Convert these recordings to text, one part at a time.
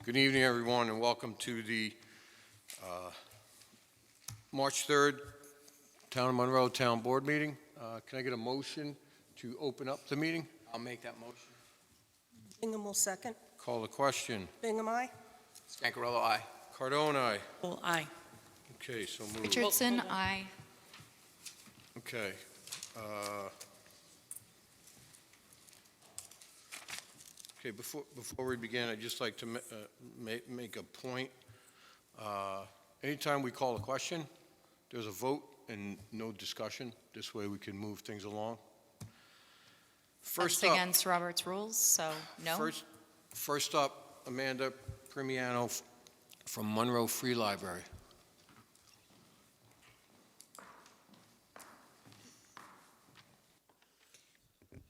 Good evening, everyone, and welcome to the March 3rd Town of Monroe Town Board meeting. Can I get a motion to open up the meeting? I'll make that motion. Bingham will second. Call the question. Bingham, aye. Scancarello, aye. Cardone, aye. Bull, aye. Okay, so moved. Richardson, aye. Okay. Okay, before we begin, I'd just like to make a point. Anytime we call a question, there's a vote and no discussion. This way we can move things along. That's against Robert's rules, so no. First up, Amanda Primiano from Monroe Free Library.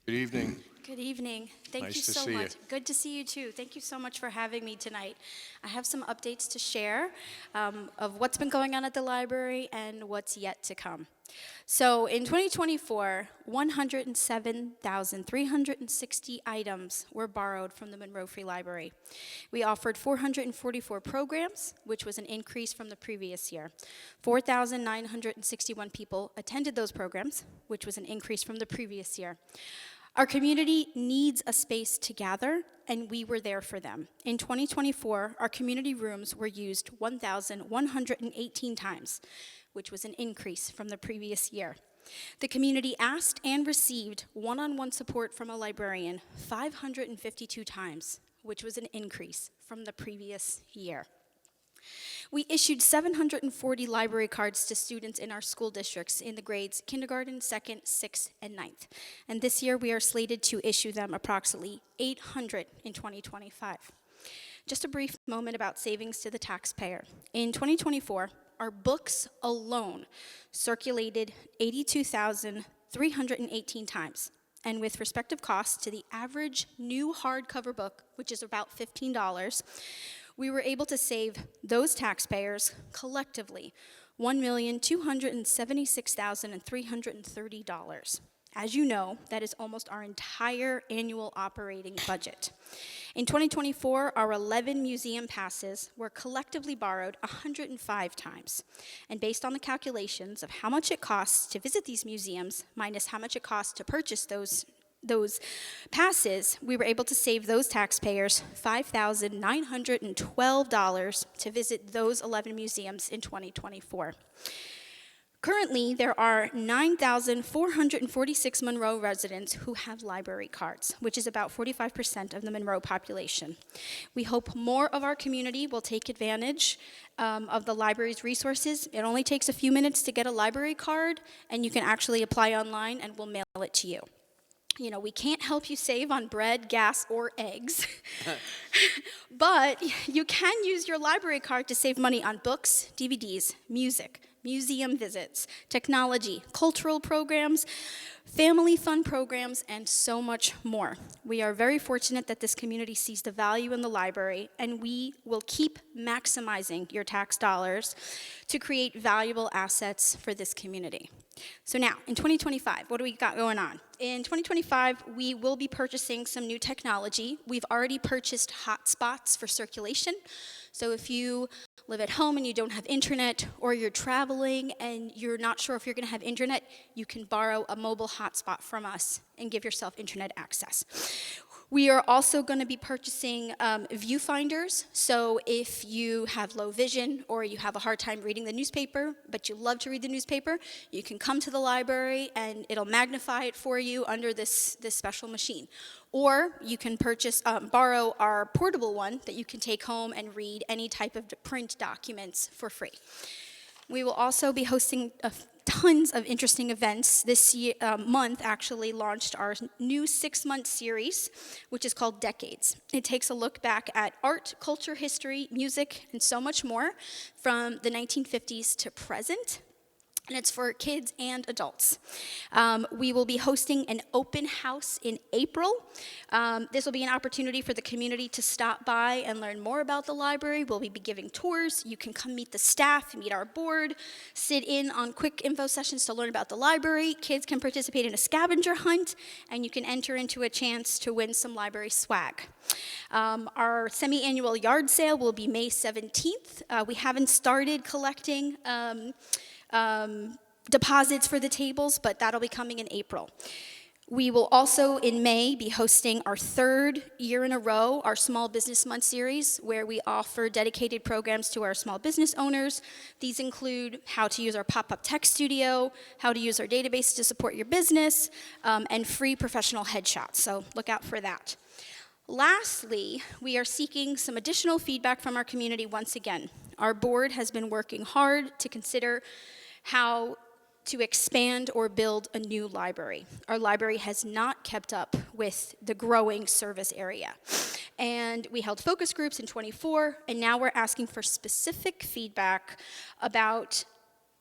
Good evening. Good evening. Thank Nice you to so see you. much. Good to see you too. Thank you so much for having me tonight. I have some updates to share of what's been going on at the library and what's yet to come. So in 2024, 107,360 items were borrowed from the Monroe Free Library. We offered 444 programs, which was an increase from the previous year. 4,961 people attended those programs, which was an increase from the previous year. Our community needs a space to gather, and we were there for them. In 2024, our community rooms were used 1,118 times, which was an increase from the previous year. The community asked and received one-on-one support from a librarian 552 times, which was an increase from the previous year. We issued 740 library cards to students in our school districts in the grades kindergarten, 2nd, 6th, and 9th. And this year we are slated to issue them approximately 800 in 2025. Just a brief moment about savings to the taxpayer. In 2024, our books alone circulated 82,318 times. And with respective costs to the average new hardcover book, which is about $15, we were able to save those taxpayers collectively $1,276,330. As you know, that is almost our entire annual operating budget. In 2024, our 11 museum passes were collectively borrowed 105 times. And based on the calculations of how much it costs to visit these museums minus how much it costs to purchase those passes, we were able to save those taxpayers $5,912 to visit those 11 museums in 2024. Currently, there are 9,446 Monroe residents who have library cards, which is about 45% of the Monroe population. We hope more of our community will take advantage of the library's resources. It only takes a few minutes to get a library card, and you can actually apply online, and we'll mail it to you. You know, we can't help you save on bread, gas, or eggs, but you can use your library card to save money on books, DVDs, music, museum visits, technology, cultural programs, family fun programs, and so much more. We are very fortunate that this community sees the value in the library, and we will keep maximizing your tax dollars to create valuable assets for this community. So now, in 2025, what do we got going on? In 2025, we will be purchasing some new technology. We've already purchased hotspots for circulation. So if you live at home and you don't have internet, or you're traveling and you're not sure if you're gonna have internet, you can borrow a mobile hotspot from us and give yourself internet access. We are also going to be purchasing viewfinders, so if you have low vision or you have a hard time reading the newspaper, but you love to read the newspaper, you can come to the library and it'll magnify it for you under this special machine. Or you can borrow our portable one that you can take home and read any type of print documents for free. We will also be hosting tons of interesting events. This month actually launched our new 6-month series, which is called Decades. It takes a look back at art, culture, history, music, and so much more from the 1950s to present. And it's for kids and adults. We will be hosting an open house in April. This will be an opportunity for the community to stop by and learn more about the library. We'll be giving tours. You can come meet the staff, meet our board, sit in on quick info sessions to learn about the library. Kids can participate in a scavenger hunt, and you can enter into a chance to win some library swag. Our semi-annual yard sale will be May 17th. We haven't started collecting deposits for the tables, but that'll be coming in April. We will also, in May, be hosting our third year in a row, our Small Business Month series, where we offer dedicated programs to our small business owners. These include how to use our pop-up tech studio, how to use our database to support your business, and free professional headshots, so look out for that. Lastly, we are seeking some additional feedback from our community once again. Our board has been working hard to consider how to expand or build a new library. Our library has not kept up with the growing service area. And we held focus groups in '24, and now we're asking for specific feedback about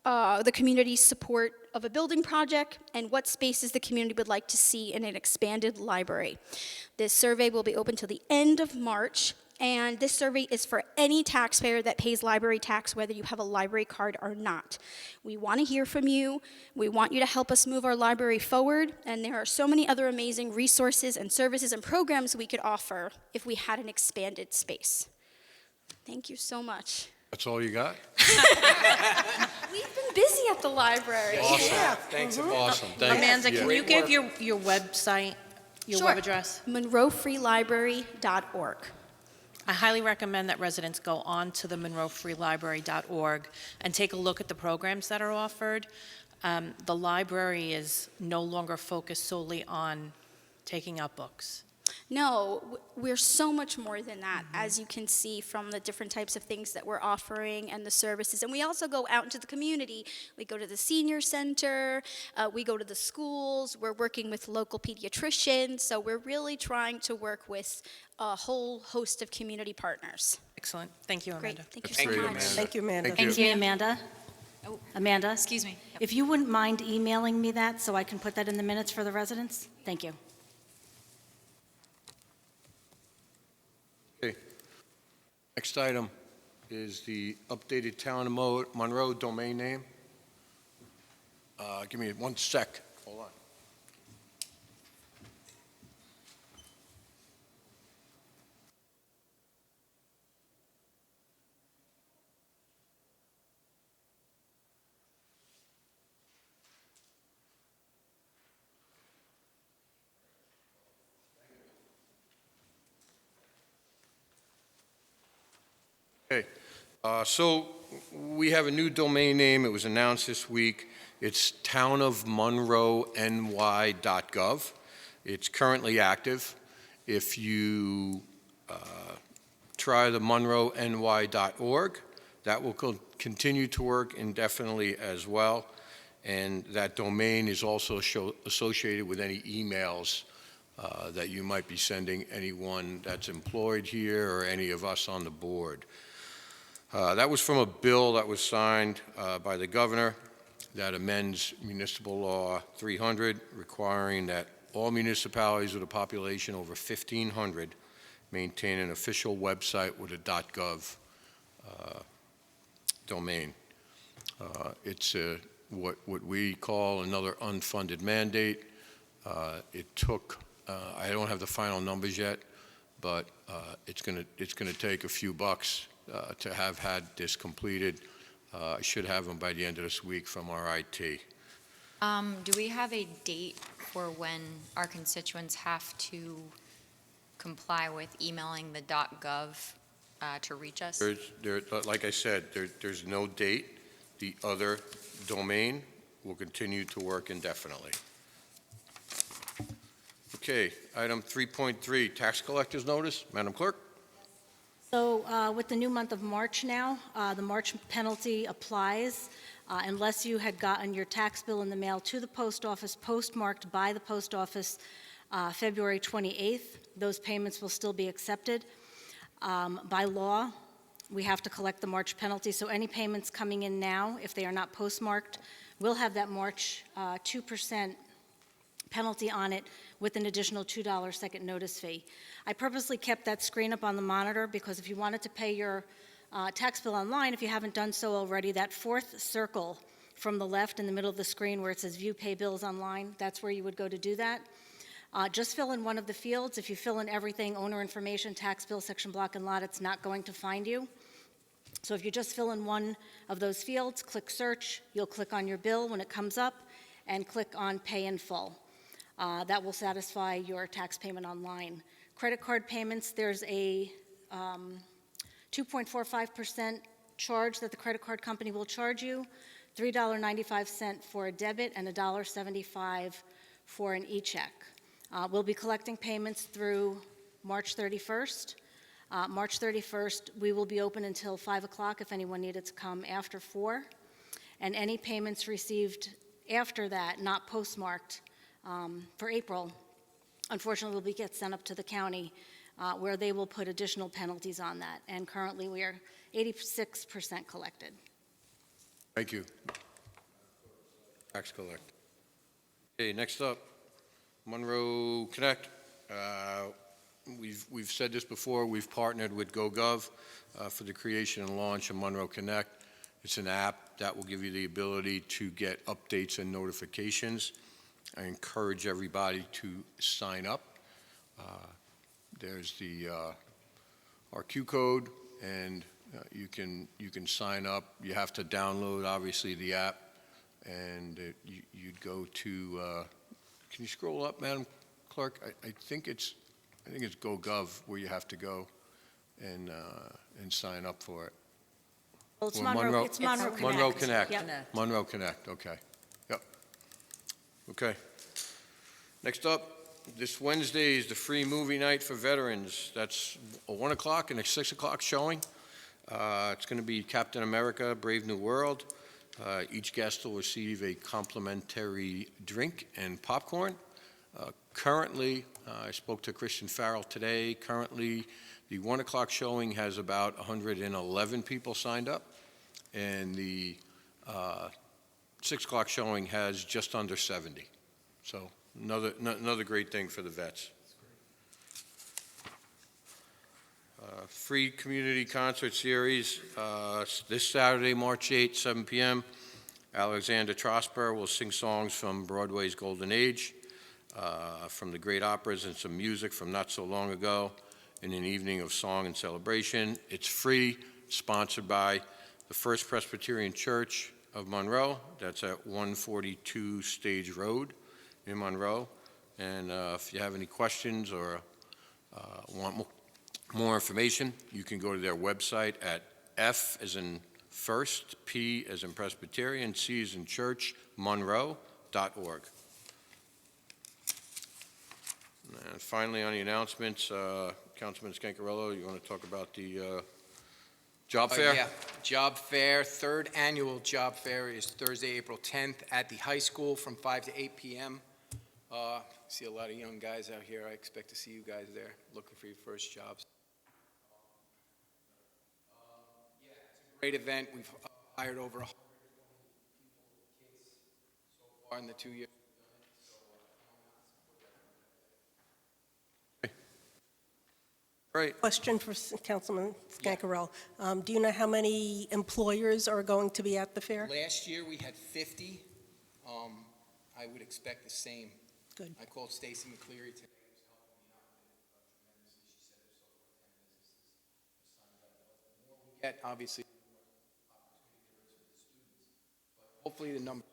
the community's support of a building project and what spaces the community would like to see in an expanded library. This survey will be open till the end of March, and this survey is for any taxpayer that pays library tax, whether you have a library card or not. We want to hear from you. We want you to help us move our library forward, and there are so many other amazing resources and services and programs we could offer if we had an expanded space. Thank you so much. That's all you got? We've been busy at the library. Awesome. Thanks, awesome. Thank Amanda, you. can you give your website, your Sure. web address? MonroeFreeLibrary.org. I highly recommend that residents go on to the MonroeFreeLibrary.org and take a look at the programs that are offered. The library is no longer focused solely on taking out books. No, we're so much more than that, as you can see from the different types of things that we're offering and the services. And we also go out into the community. We go to the senior center, we go to the schools, we're working with local pediatricians, so we're really trying to work with a whole host of community partners. Excellent. Thank you, Great, Amanda. thank you Great, so much. Amanda. Thank you, Amanda. Thank you. Thank you, Amanda. Oh, Amanda, excuse me. Yep. if you wouldn't mind emailing me that so I can put that in the minutes for the residents? Thank you. Okay. Next item is the updated Town of Monroe domain name. Give me 1 sec. Hold on. Okay, so we have a new domain name. It was announced this week. It's townofmonroeny.gov. It's currently active. If you try the monroeny.org, that will continue to work indefinitely as well. And that domain is also associated with any emails that you might be sending anyone that's employed here or any of us on the board. That was from a bill that was signed by the governor that amends Municipal Law 300, requiring that all municipalities with a population over 1,500 maintain an official website with a .gov domain. It's what we call another unfunded mandate. It took, I don't have the final numbers yet, but it's going to take a few bucks to have had this completed. I should have them by the end of this week from our IT. Do we have a date for when our constituents have to comply with emailing the .gov to reach us? Like I said, there's no date. The other domain will continue to work indefinitely. Okay, item 3.3, tax collector's notice. Madam Clerk? So with the new month of March now, the March penalty applies unless you had gotten your tax bill in the mail to the post office, postmarked by the post office February 28th. Those payments will still be accepted. By law, we have to collect the March penalty, so any payments coming in now, if they are not postmarked, will have that March 2% penalty on it with an additional $2 second notice fee. I purposely kept that screen up on the monitor because if you wanted to pay your tax bill online, if you haven't done so already, that fourth circle from the left in the middle of the screen where it says View Pay Bills Online, that's where you would go to do that. Just fill in one of the fields. If you fill in everything, owner information, tax bill, section, block, and lot, it's not going to find you. So if you just fill in one of those fields, click search, you'll click on your bill when it comes up, and click on pay in full. That will satisfy your tax payment online. Credit card payments, there's a 2.45% charge that the credit card company will charge you, $3.95 for a debit and $1.75 for an e-check. We'll be collecting payments through March 31st. March 31st, we will be open until 5 o'clock if anyone needed to come after 4. And any payments received after that, not postmarked for April, unfortunately will get sent up to the county where they will put additional penalties on that. And currently we are 86% collected. Thank you. Tax collect. Okay, next up, Monroe Connect. We've said this before, we've partnered with GoGov for the creation and launch of Monroe Connect. It's an app that will give you the ability to get updates and notifications. I encourage everybody to sign up. There's the RQ code, and you can sign up. You have to download, obviously, the app, and you'd go to, can you scroll up, Madam Clerk? I think it's GoGov where you have to go and sign up for it. Well, it's Or Monroe, it's Monroe Connect. Monroe Connect. Yep. Monroe Connect, okay. Yep. Okay. Next up, this Wednesday is the free movie night for veterans. That's a 1 o'clock and a 6 o'clock showing. It's going to be Captain America, Brave New World. Each guest will receive a complimentary drink and popcorn. Currently, I spoke to Christian Farrell today. Currently, the 1 o'clock showing has about 111 people signed up, and the 6 o'clock showing has just under 70. So another great thing for the vets. Free community concert series this Saturday, March 8th, 7 p.m. Alexander Trosper will sing songs from Broadway's Golden Age, from the great operas and some music from not so long ago, in an evening of song and celebration. It's free, sponsored by the First Presbyterian Church of Monroe. That's at 142 Stage Road in Monroe. And if you have any questions or want more information, you can go to their website at F as in first, P as in Presbyterian, C as in church, monroe.org. And finally, on the announcements, Councilman Scancarello, you want to talk about the job fair? Yeah, job fair, third annual job fair is Thursday, April 10th at the high school from 5 to 8 p.m. See a lot of young guys out here. I expect to see you guys there looking for your first jobs. Yeah, it's a great event. We've hired over 100 kids so far in the 2 years. Great. Question for Councilman Scancarello. Do you know how many employers are going to be at the fair? Last year, we had 50. I would expect the same. Good. I called Stacy McCleary today. Who's helping me out tremendously. She said there's over 10 businesses signed up. The more we get, obviously, the more opportunity there is for the students. But hopefully the number.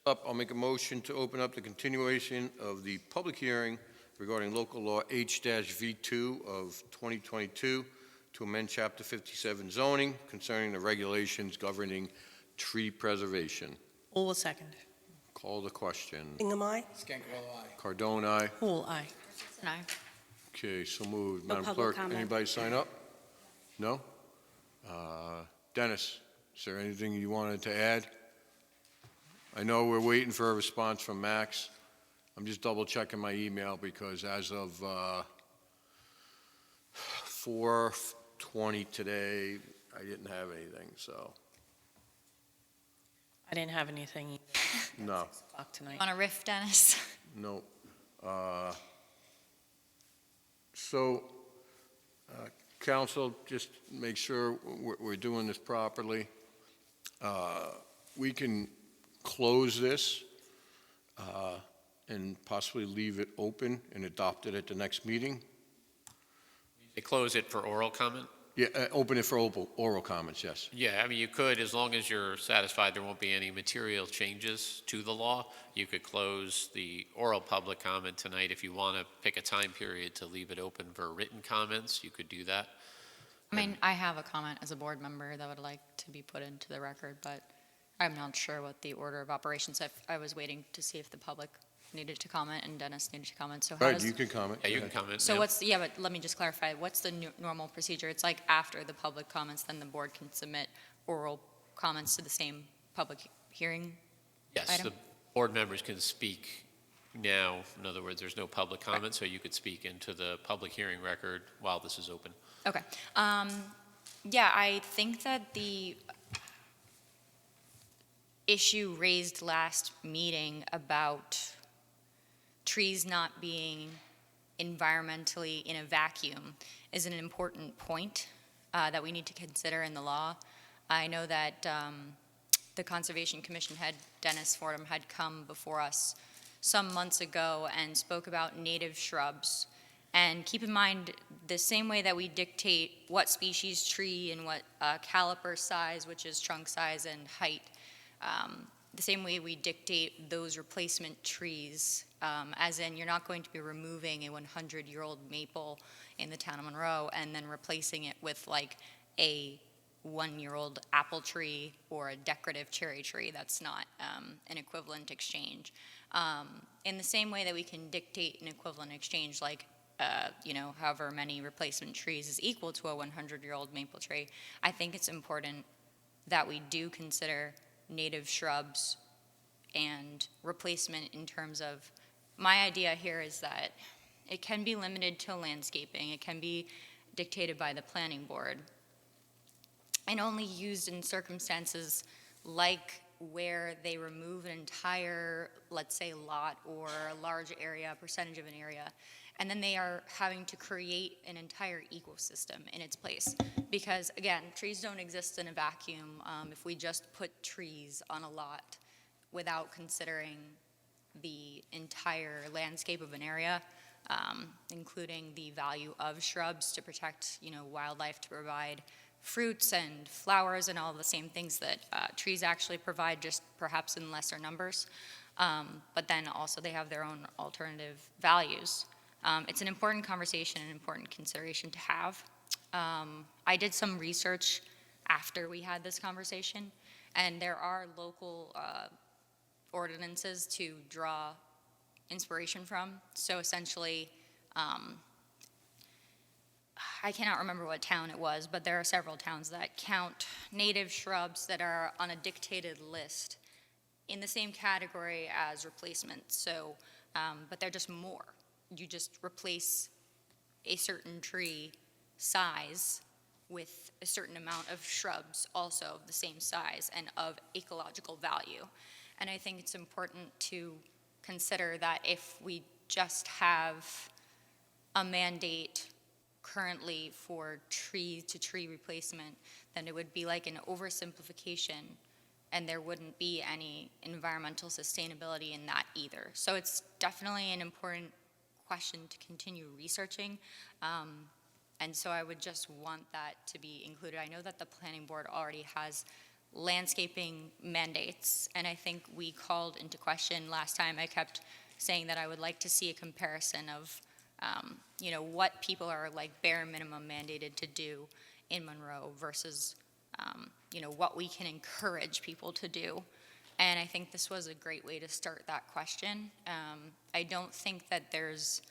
Up, I'll make a motion to open up the continuation of the public hearing regarding local law H-V2 of 2022 to amend Chapter 57 zoning concerning the regulations governing tree preservation. Who will second? Call the question. Bingham, aye? Scancarello, aye. Cardone, aye. Who will aye? No. Okay, so moved. No Madam public Clerk, comment. anybody sign up? No? Dennis, is there anything you wanted to add? I know we're waiting for a response from Max. I'm just double checking my email because as of 4:20 today, I didn't have anything, so, I didn't have anything either. no, 6 o'clock tonight. Want to riff, Dennis? no. So, council, just make sure we're doing this properly. We can close this and possibly leave it open and adopt it at the next meeting. They close it for oral comment? Yeah, open it for oral comments, yes. Yeah, I mean, you could, as long as you're satisfied there won't be any material changes to the law, you could close the oral public comment tonight. If you want to pick a time period to leave it open for written comments, you could do that. I mean, I have a comment as a board member that would like to be put into the record, but I'm not sure what the order of operations. I was waiting to see if the public needed to comment and Dennis needed to comment. So how Right, does, you can comment. Yeah, you Go can ahead. comment. so yeah. what's, yeah, but let me just clarify. What's the normal procedure? It's like after the public comments, then the board can submit oral comments to the same public hearing? Yes, item? the board members can speak now. In other words, there's no public comment, so you could speak into the public hearing record while this is open. Okay. Yeah, I think that the issue raised last meeting about trees not being environmentally in a vacuum is an important point that we need to consider in the law. I know that the Conservation Commission head, Dennis Fordham, had come before us some months ago and spoke about native shrubs. And keep in mind, the same way that we dictate what species tree and what caliper size, which is trunk size and height, the same way we dictate those replacement trees, as in you're not going to be removing a 100-year-old maple in the town of Monroe and then replacing it with like a 1-year-old apple tree or a decorative cherry tree. That's not an equivalent exchange. In the same way that we can dictate an equivalent exchange, like however many replacement trees is equal to a 100-year-old maple tree, I think it's important that we do consider native shrubs and replacement in terms of, my idea here is that it can be limited to landscaping, it can be dictated by the planning board, and only used in circumstances like where they remove an entire, let's say, lot or a large area, percentage of an area, and then they are having to create an entire ecosystem in its place. Because again, trees don't exist in a vacuum. If we just put trees on a lot without considering the entire landscape of an area, including the value of shrubs to protect, wildlife, to provide fruits and flowers and all the same things that trees actually provide, just perhaps in lesser numbers. But then also they have their own alternative values. It's an important conversation and important consideration to have. I did some research after we had this conversation, and there are local ordinances to draw inspiration from. So essentially, I cannot remember what town it was, but there are several towns that count native shrubs that are on a dictated list in the same category as replacements. So, but they're just more. You just replace a certain tree size with a certain amount of shrubs also of the same size and of ecological value. And I think it's important to consider that if we just have a mandate currently for tree-to-tree replacement, then it would be like an oversimplification, and there wouldn't be any environmental sustainability in that either. So it's definitely an important question to continue researching, and so I would just want that to be included. I know that the planning board already has landscaping mandates, and I think we called into question last time. I kept saying that I would like to see a comparison of what people are like bare minimum mandated to do in Monroe versus what we can encourage people to do. And I think this was a great way to start that question. I don't think that there's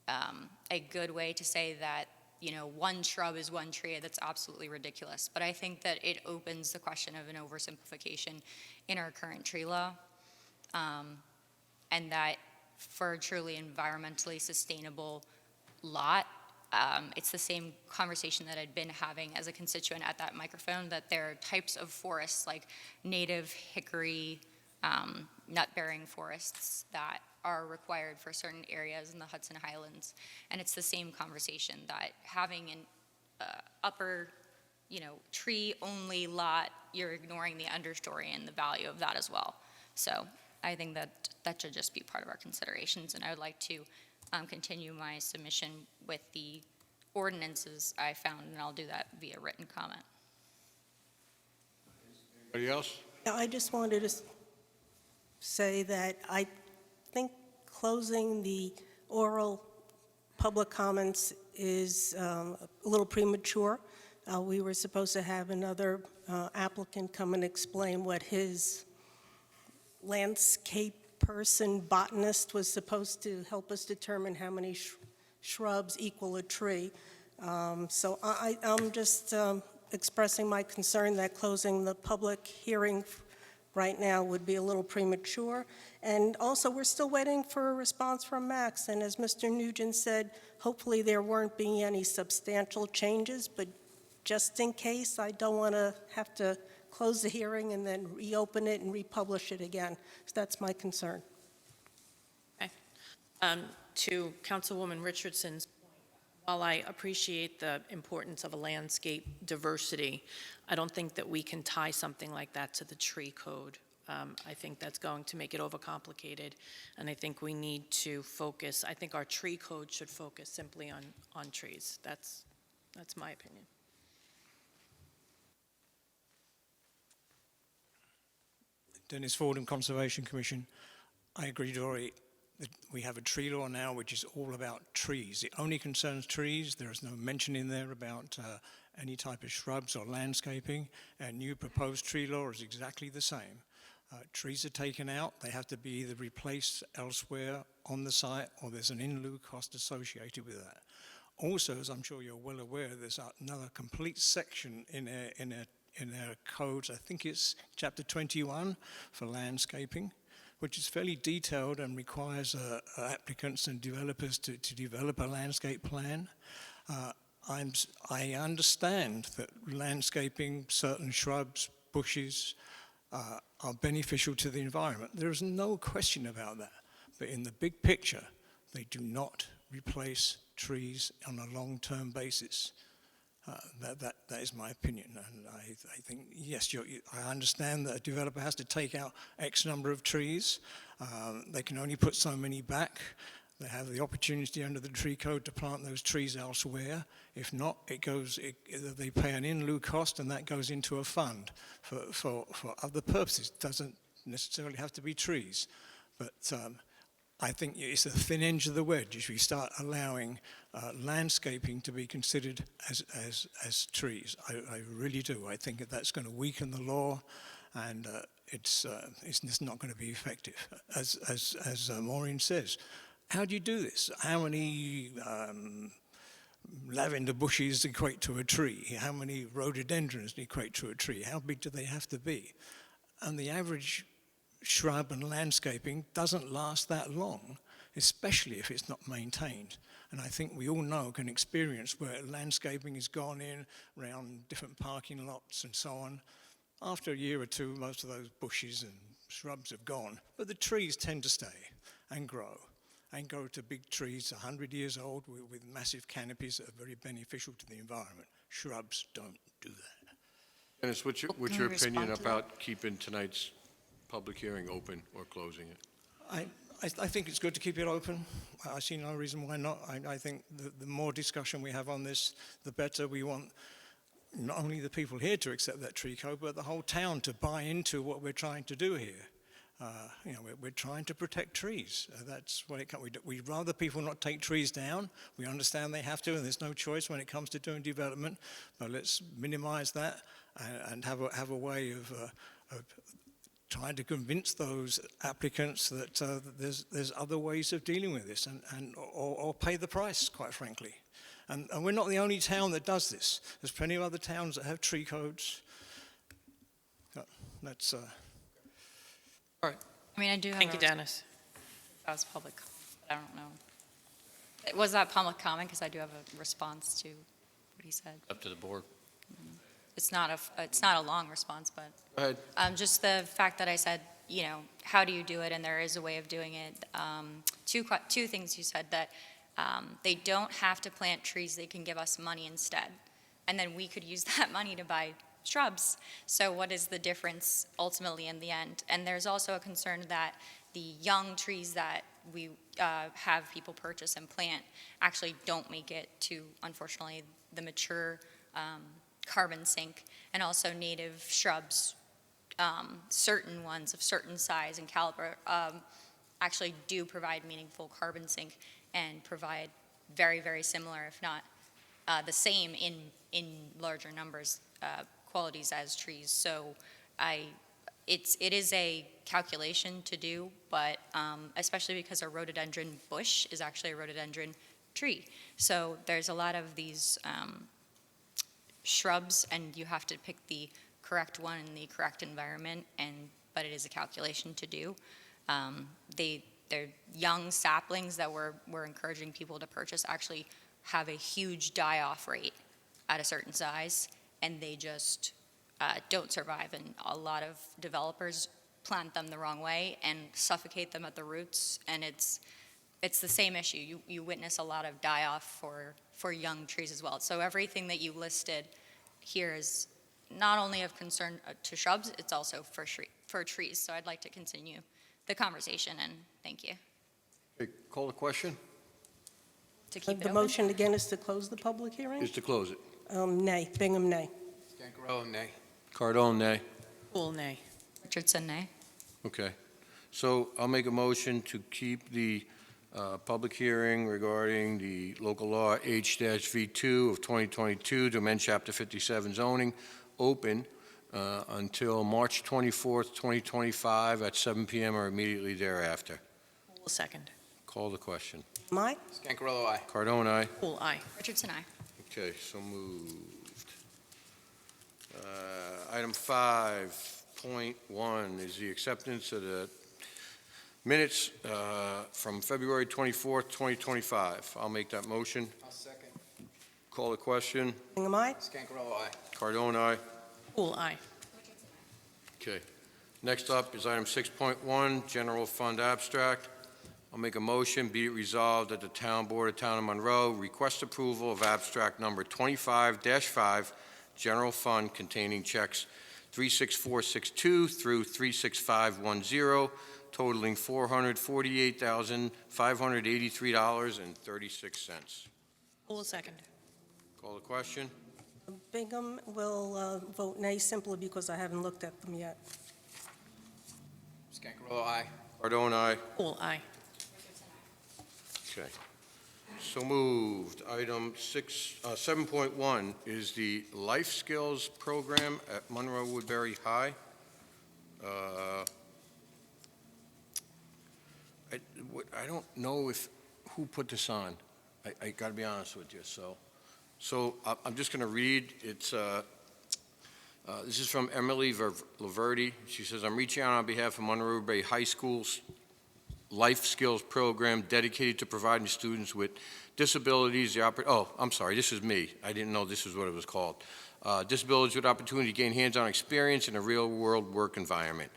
a good way to say that, one shrub is one tree. That's absolutely ridiculous. But I think that it opens the question of an oversimplification in our current tree law. And that for a truly environmentally sustainable lot, it's the same conversation that I'd been having as a constituent at that microphone, that there are types of forests like native hickory, nut-bearing forests that are required for certain areas in the Hudson Highlands. And it's the same conversation, that having an upper, tree-only lot, you're ignoring the understory and the value of that as well. So I think that that should just be part of our considerations, and I would like to continue my submission with the ordinances I found, and I'll do that via written comment. Anybody else? Yeah, I just wanted to say that I think closing the oral public comments is a little premature. We were supposed to have another applicant come and explain what his landscape person, botanist, was supposed to help us determine how many shrubs equal a tree. So I'm just expressing my concern that closing the public hearing right now would be a little premature. And also, we're still waiting for a response from Max. And as Mr. Nugent said, hopefully there weren't being any substantial changes, but just in case, I don't want to have to close the hearing and then reopen it and republish it again. So that's my concern. To Councilwoman Richardson's point, while I appreciate the importance of a landscape diversity, I don't think that we can tie something like that to the tree code. I think that's going to make it overcomplicated, and I think we need to focus, I think our tree code should focus simply on trees. That's my opinion. Dennis Fordham, Conservation Commission. I agree, Dory, that we have a tree law now which is all about trees. It only concerns trees. There is no mention in there about any type of shrubs or landscaping. A new proposed tree law is exactly the same. Trees are taken out. They have to be either replaced elsewhere on the site, or there's an in lieu cost associated with that. Also, as I'm sure you're well aware, there's another complete section in their codes, I think it's chapter 21 for landscaping, which is fairly detailed and requires applicants and developers to develop a landscape plan. I understand that landscaping, certain shrubs, bushes, are beneficial to the environment. There is no question about that. But in the big picture, they do not replace trees on a long-term basis. That is my opinion, and I think, yes, I understand that a developer has to take out X number of trees. They can only put so many back. They have the opportunity under the tree code to plant those trees elsewhere. If not, they pay an in lieu cost, and that goes into a fund for other purposes. It doesn't necessarily have to be trees. But I think it's a thin edge of the wedge if we start allowing landscaping to be considered as trees. I really do. I think that's going to weaken the law, and it's just not going to be effective. As Maureen says, how do you do this? How many lavender bushes equate to a tree? How many rhododendrons equate to a tree? How big do they have to be? And the average shrub and landscaping doesn't last that long, especially if it's not maintained. And I think we all know, can experience, where landscaping has gone in around different parking lots and so on. After a year or two, most of those bushes and shrubs have gone, but the trees tend to stay and grow to big trees 100 years old with massive canopies that are very beneficial to the environment. Shrubs don't do that. Dennis, what's your Can I opinion respond to that? about keeping tonight's public hearing open or closing it? I think it's good to keep it open. I see no reason why not. I think the more discussion we have on this, the better. We want not only the people here to accept that tree code, but the whole town to buy into what we're trying to do here. We're trying to protect trees. That's what it comes. We'd rather people not take trees down. We understand they have to, and there's no choice when it comes to doing development. But let's minimise that and have a way of trying to convince those applicants that there's other ways of dealing with this, or pay the price, quite frankly. And we're not the only town that does this. There's plenty of other towns that have tree codes. That's. All right. I mean, I do have Thank you, Dennis. That was public, but I don't know. Was that public comment? Because I do have a response to what he said. Up to the board. It's not a long response, but Go ahead. just the fact that I said, how do you do it? And there is a way of doing it. Two things you said, that they don't have to plant trees. They can give us money instead. And then we could use that money to buy shrubs. So what is the difference ultimately in the end? And there's also a concern that the young trees that we have people purchase and plant actually don't make it to, unfortunately, the mature carbon sink, and also native shrubs, certain ones of certain size and caliber, actually do provide meaningful carbon sink and provide very, very similar, if not the same in larger numbers, qualities as trees. So it is a calculation to do, but especially because a rhododendron bush is actually a rhododendron tree. So there's a lot of these shrubs, and you have to pick the correct one in the correct environment, but it is a calculation to do. They're young saplings that we're encouraging people to purchase actually have a huge die-off rate at a certain size, and they just don't survive. And a lot of developers plant them the wrong way and suffocate them at the roots, and it's the same issue. You witness a lot of die-off for young trees as well. So everything that you listed here is not only of concern to shrubs, it's also for trees. So I'd like to continue the conversation, and thank you. Okay, call the question? To keep it The open? motion again is to close the public hearing? Is to close it. Nay. Bingham, nay. Scangarello, nay. Cardone, nay. Poole, nay. Richardson, nay. Okay. So I'll make a motion to keep the public hearing regarding the local law H-V2 of 2022 to amend Chapter 57 zoning open until March 24th, 2025 at 7 p.m. or immediately thereafter. Poole, second. Call the question. Aye. Scangarello, aye. Cardone, aye. Poole, aye. Richardson, aye. Okay, so moved. Item 5.1 is the acceptance of the minutes from February 24th, 2025. I'll make that motion. I'll second. Call the question. Bingham, aye. Scangarello, aye. Cardone, aye. Poole, aye. Okay. Next up is item 6.1, general fund abstract. I'll make a motion, be it resolved that the Town Board of Town of Monroe request approval of abstract number 25-5, general fund containing checks 36462 through 36510, totaling $448,583.36. Poole, second. Call the question. Bingham will vote nay simply because I haven't looked at them yet. Scangarello, aye. Cardone, aye. Poole, aye. Okay. So moved. Item 7.1 is the Life Skills Program at Monroe Woodbury High. I don't know who put this on. I got to be honest with you. So I'm just going to read. This is from Emily Laverty. She says, I'm reaching out on behalf of Monroe Woodbury High School's Life Skills Program dedicated to providing students with disabilities I'm sorry, this is me. I didn't know this is what it was called. Disabilities with opportunity to gain hands-on experience in a real-world work environment.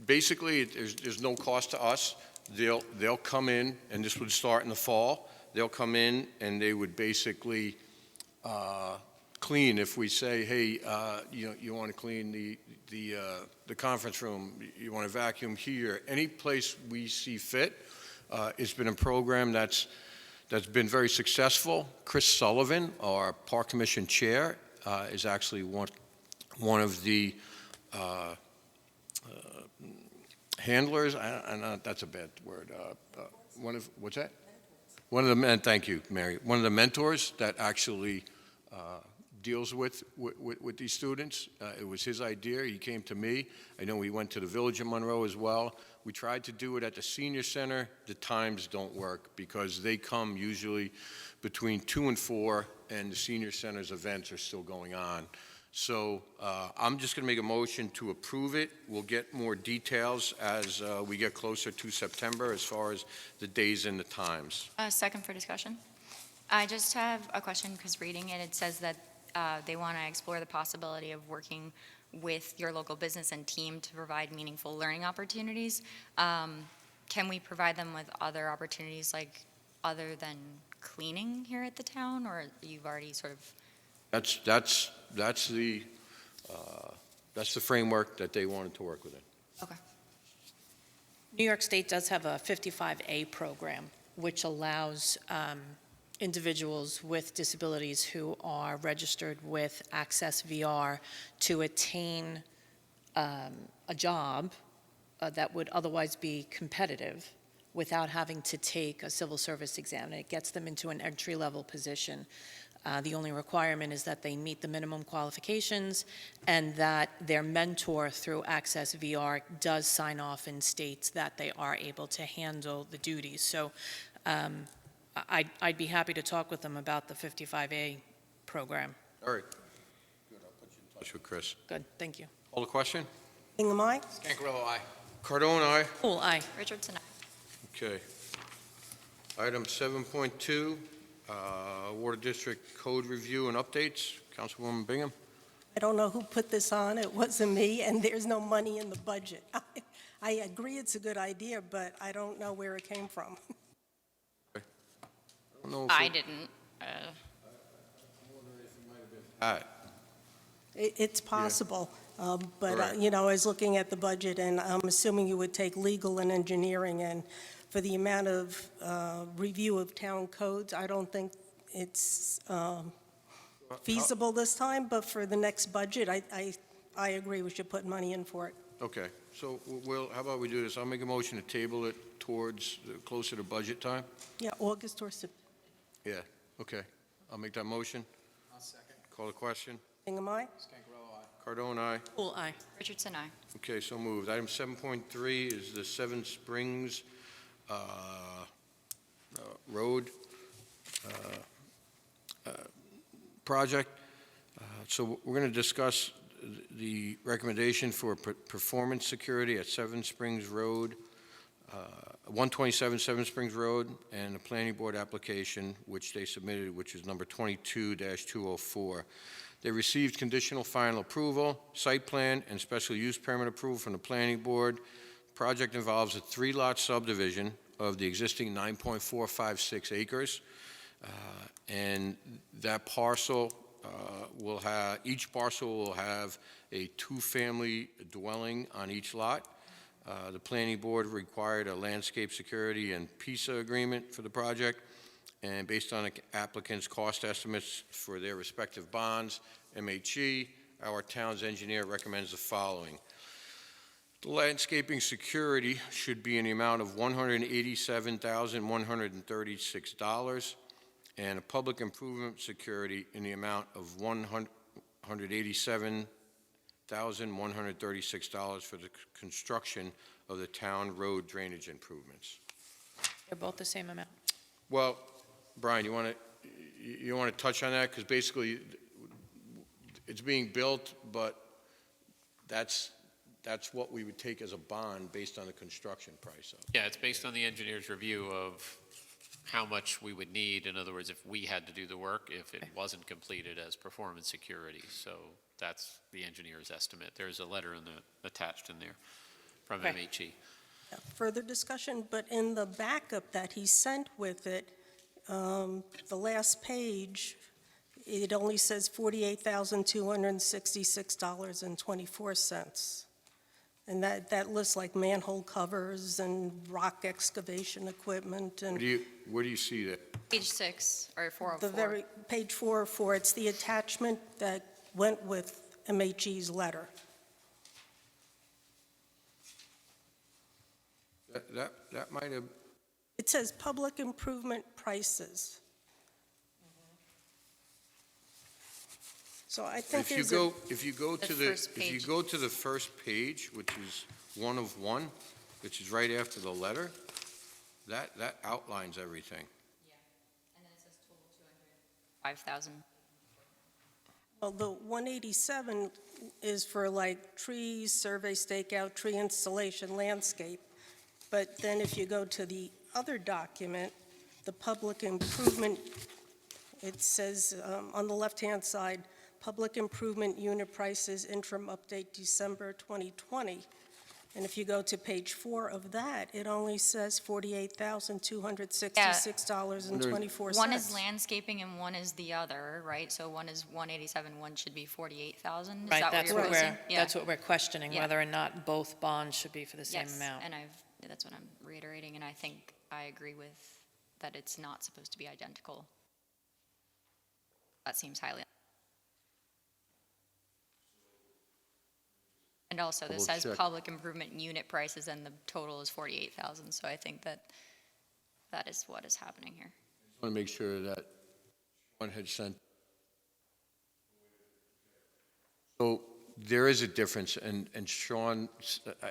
Basically, there's no cost to us. They'll come in, and this would start in the fall. They'll come in, and they would basically clean. If we say, hey, you want to clean the conference room, you want to vacuum here, any place we see fit. It's been a program that's been very successful. Chris Sullivan, our Park Commission Chair, is actually one of the handlers. That's a bad word. What's that? One of the men. Thank you, Mary. One of the mentors that actually deals with these students. It was his idea. He came to me. I know he went to the Village of Monroe as well. We tried to do it at the senior center. The times don't work because they come usually between 2 and 4, and the senior center's events are still going on. So I'm just going to make a motion to approve it. We'll get more details as we get closer to September as far as the days and the times. Second for discussion. I just have a question because reading it, it says that they want to explore the possibility of working with your local business and team to provide meaningful learning opportunities. Can we provide them with other opportunities other than cleaning here at the town, or you've already sort of? That's the That's the framework that they wanted to work within. Okay. New York State does have a 55A program, which allows individuals with disabilities who are registered with Access VR to attain a job that would otherwise be competitive without having to take a civil service exam. And it gets them into an entry-level position. The only requirement is that they meet the minimum qualifications and that their mentor through Access VR does sign off and states that they are able to handle the duties. So I'd be happy to talk with them about the 55A program. All right. Good, I'll put you in touch with Chris. Good, thank you. Call the question? Hingham, aye? Scangarello, aye. Cardone, aye. Cool, aye. Richardson, aye. Okay. Item 7.2, Water District Code Review and Updates. Councilwoman Bingham? I don't know who put this on, it wasn't me, and there's no money in the budget. I agree it's a good idea, but I don't know where it came from. I don't know if I it- didn't. It's possible, but, Right. you know, I was looking at the budget, and I'm assuming you would take legal and engineering, and for the amount of review of town codes, I don't think it's feasible this time, but for the next budget, I agree we should put money in for it. Okay, so how about we do this? I'll make a motion to table it towards closer to budget time. Yeah, August or September. Yeah, okay. I'll make that motion. I'll second. Call the question. Hingham, aye? Scangarello, aye. Cardone, aye. Cool, aye. Richardson, aye. Okay, so moved. Item 7.3 is the Seven Springs Road project. So we're going to discuss the recommendation for performance security at Seven Springs Road, 127 Seven Springs Road, and the planning board application, which they submitted, which is number 22-204. They received conditional final approval, site plan, and special use permit approval from the planning board. Project involves a 3-lot subdivision of the existing 9.456 acres. And that parcel will have, each parcel will have a 2-family dwelling on each lot. The planning board required a landscape security and PISA agreement for the project. And based on the applicant's cost estimates for their respective bonds, MHE, our town's engineer recommends the following. The landscaping security should be in the amount of $187,136, and a public improvement security in the amount of $187,136 for the construction of the town road drainage improvements. They're both the same amount. Well, Brian, you want to touch on that? Because basically, it's being built, but that's what we would take as a bond based on the construction price. Yeah, it's based on the engineer's review of how much we would need. In other words, if we had to do the work, if it wasn't completed as performance security. So that's the engineer's estimate. There's a letter attached in there from Okay. MHE. Further discussion, but in the backup that he sent with it, the last page, it only says $48,266.24. And that lists like manhole covers and rock excavation equipment and Where do you see that? Page 6, or 404. the very, page 404, it's the attachment that went with MHE's letter. That might have, It says public improvement prices. So I think if you there's go, if you go The to the, first if you page. go to the first page, which is 1 of 1, which is right after the letter, that outlines everything. And then it says total 5,000. Well, the 187 is for like trees, survey stakeout, tree installation, landscape. But then if you go to the other document, the public improvement, it says on the left-hand side, public improvement unit prices interim update December 2020. And if you go to page 4 of that, it only says $48,266.24. One is landscaping and one is the other, right? So one is 187, one should be 48,000? Is Right, that what that's you're what proposing? we're, that's what we're questioning, Yeah. whether or not both bonds should be for the same Yes, amount. and that's what I'm reiterating, and I think I agree with that it's not supposed to be identical. That seems highly. And also, this Double says check. public improvement unit prices, and the total is 48,000, so I think that that is what is happening here. I want to make sure that one had sent. So there is a difference, and Sean,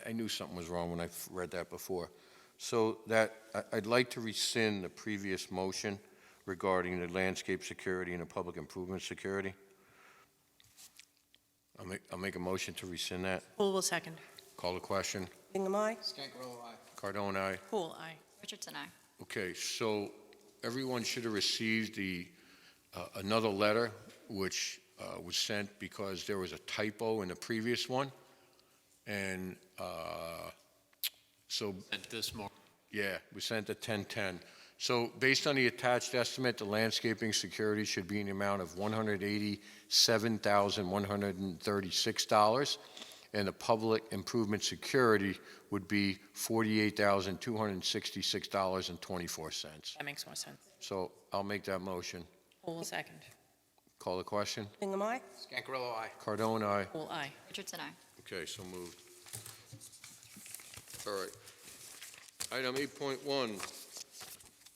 I knew something was wrong when I read that before. So that, I'd like to rescind the previous motion regarding the landscape security and the public improvement security. I'll make a motion to rescind that. Poole will second. Call the question. Hingham, aye. Scangarello, aye. Cardone, aye. Poole, aye. Richardson, aye. Okay, so everyone should have received another letter, which was sent because there was a typo in the previous one. And so, And this more, yeah, we sent it 10/10. So based on the attached estimate, the landscaping security should be in the amount of $187,136, and the public improvement security would be $48,266.24. That makes more sense. So I'll make that motion. Poole will second. Call the question. Hingham, aye. Scangarello, aye. Cardone, aye. Poole, aye. Richardson, aye. Okay, so moved. All right. Item 8.1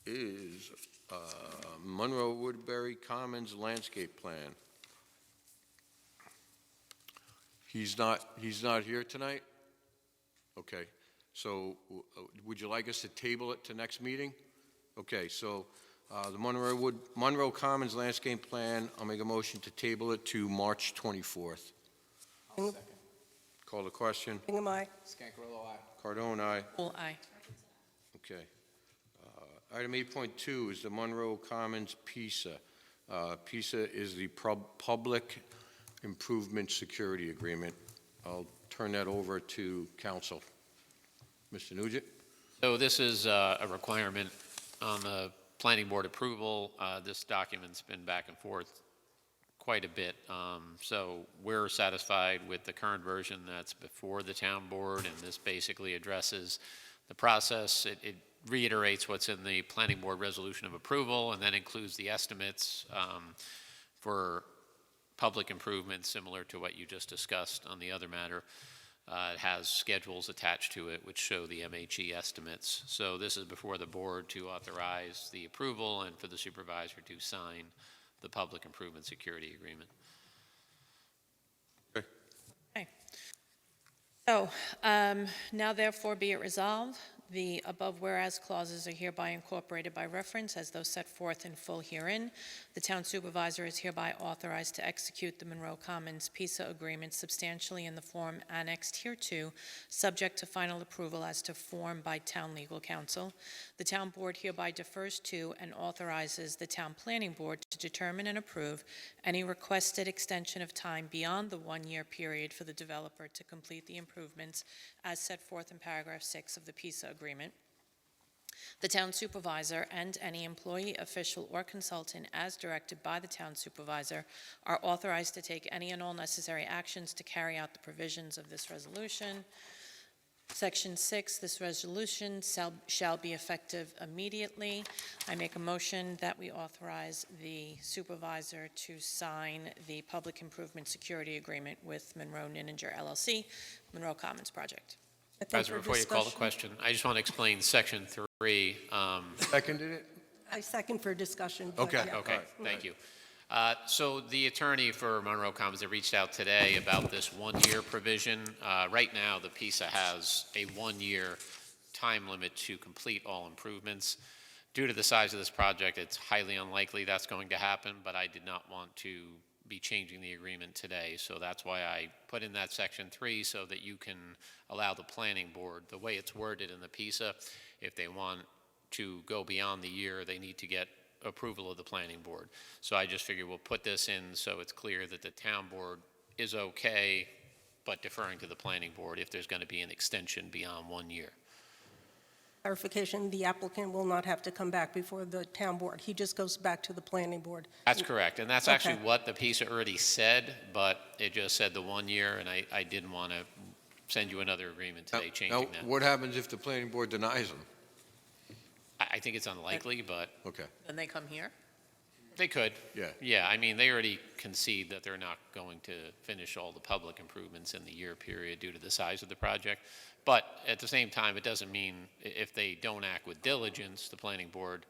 is Monroe Woodbury Commons Landscape Plan. He's not here tonight? Okay, so would you like us to table it to next meeting? Okay, so the Monroe Commons Landscape Plan, I'll make a motion to table it to March 24th. Hingham, Call the question. Hingham, aye. Scangarello, aye. Cardone, aye. Poole, aye. Okay. Item 8.2 is the Monroe Commons PISA. PISA is the Public Improvement Security Agreement. I'll turn that over to council. Mr. Nugent? so this is a requirement on the planning board approval. This document's been back and forth quite a bit. So we're satisfied with the current version that's before the town board, and this basically addresses the process. It reiterates what's in the planning board resolution of approval, and then includes the estimates for public improvements, similar to what you just discussed on the other matter. It has schedules attached to it which show the MHE estimates. So this is before the board to authorize the approval and for the supervisor to sign the public improvement security agreement. So, now therefore be it resolved, the above whereas clauses are hereby incorporated by reference as those set forth in full herein. The town supervisor is hereby authorized to execute the Monroe Commons PISA agreement substantially in the form annexed hereto, subject to final approval as to form by town legal counsel. The town board hereby defers to and authorizes the town planning board to determine and approve any requested extension of time beyond the 1-year period for the developer to complete the improvements as set forth in paragraph 6 of the PISA agreement. The town supervisor and any employee, official, or consultant as directed by the town supervisor are authorized to take any and all necessary actions to carry out the provisions of this resolution. Section 6, this resolution shall be effective immediately. I make a motion that we authorize the supervisor to sign the public improvement security agreement with Monroe Nininger LLC, Monroe Commons Project. Supervisor, before you call the question, I just want to explain section 3. Seconded it? I second for discussion. but Okay. yeah. Okay, All right. thank you. So the attorney for Monroe Commons had reached out today about this 1-year provision. Right now, the PISA has a 1-year time limit to complete all improvements. Due to the size of this project, it's highly unlikely that's going to happen, but I did not want to be changing the agreement today. So that's why I put in that section 3 so that you can allow the planning board, the way it's worded in the PISA, if they want to go beyond the year, they need to get approval of the planning board. So I just figured we'll put this in so it's clear that the town board is okay, but deferring to the planning board if there's going to be an extension beyond 1 year. Clarification, the applicant will not have to come back before the town board. He just goes back to the planning board. That's correct, and that's actually Okay. what the piece already said, but it just said the 1 year, and I didn't want to send you another agreement today Now, changing that. what happens if the planning board denies them? I think it's unlikely, but Okay, Then they come here? they could. yeah. Yeah, I mean, they already concede that they're not going to finish all the public improvements in the year period due to the size of the project. But at the same time, it doesn't mean if they don't act with diligence, the planning board,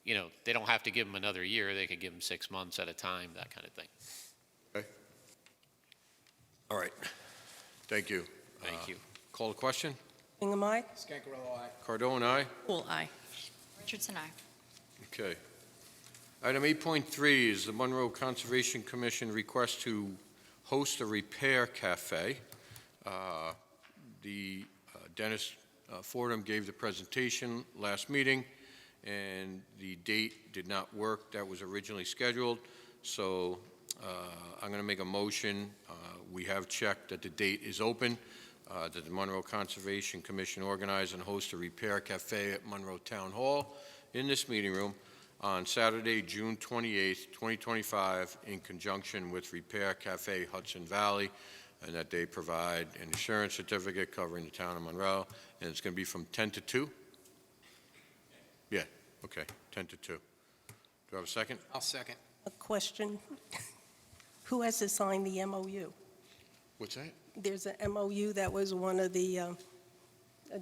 they don't have to give them another year. They could give them 6 months at a time, that kind of thing. Okay. All right. Thank you. Thank you. Call the question? Hingham, aye? Scancarello, aye. Cardone, aye? Pool, aye. Richardson, aye. Okay. Item 8.3 is the Monroe Conservation Commission request to host a repair cafe. Dennis Fordham gave the presentation last meeting, and the date did not work that was originally scheduled. So I'm going to make a motion. We have checked that the date is open, that the Monroe Conservation Commission organize and host a repair cafe at Monroe Town Hall in this meeting room on Saturday, June 28th, 2025, in conjunction with Repair Cafe Hudson Valley, and that they provide an insurance certificate covering the town of Monroe, and it's going to be from 10 to 2? Yeah, okay, 10 to 2. Do I have a second? I'll second. A question. Who has to sign the MOU? What's that? There's a MOU that was one of the